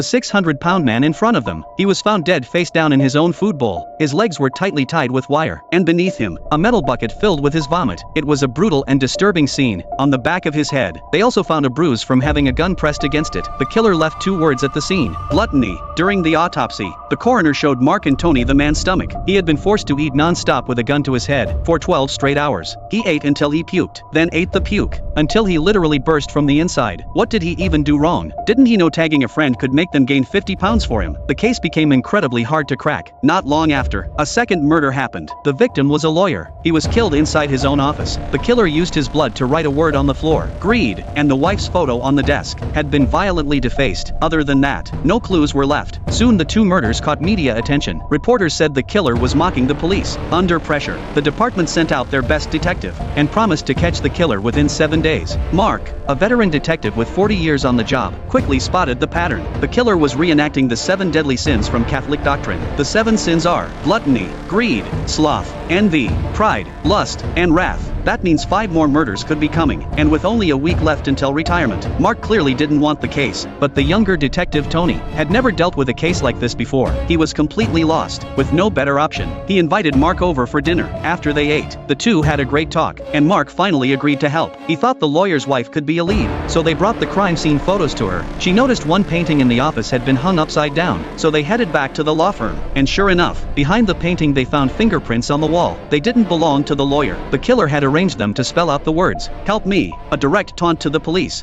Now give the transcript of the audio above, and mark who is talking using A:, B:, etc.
A: a 600-pound man in front of them. He was found dead face down in his own food bowl. His legs were tightly tied with wire, and beneath him, a metal bucket filled with his vomit. It was a brutal and disturbing scene. On the back of his head, they also found a bruise from having a gun pressed against it. The killer left 2 words at the scene: gluttony. During the autopsy, the coroner showed Mark and Tony the man's stomach. He had been forced to eat non-stop with a gun to his head for 12 straight hours. He ate until he puked, then ate the puke, until he literally burst from the inside. What did he even do wrong? Didn't he know tagging a friend could make them gain 50 pounds for him? The case became incredibly hard to crack. Not long after, a second murder happened. The victim was a lawyer. He was killed inside his own office. The killer used his blood to write a word on the floor: greed, and the wife's photo on the desk had been violently defaced. Other than that, no clues were left. Soon the 2 murders caught media attention. Reporters said the killer was mocking the police. Under pressure, the department sent out their best detective and promised to catch the killer within 7 days. Mark, a veteran detective with 40 years on the job, quickly spotted the pattern. The killer was reenacting the 7 deadly sins from Catholic doctrine. The 7 sins are gluttony, greed, sloth, envy, pride, lust, and wrath. That means 5 more murders could be coming, and with only a week left until retirement. Mark clearly didn't want the case, but the younger detective Tony had never dealt with a case like this before. He was completely lost, with no better option. He invited Mark over for dinner. After they ate, the 2 had a great talk, and Mark finally agreed to help. He thought the lawyer's wife could be a lead, so they brought the crime scene photos to her. She noticed one painting in the office had been hung upside down, so they headed back to the law firm. And sure enough, behind the painting they found fingerprints on the wall. They didn't belong to the lawyer. The killer had arranged them to spell out the words, "Help me," a direct taunt to the police.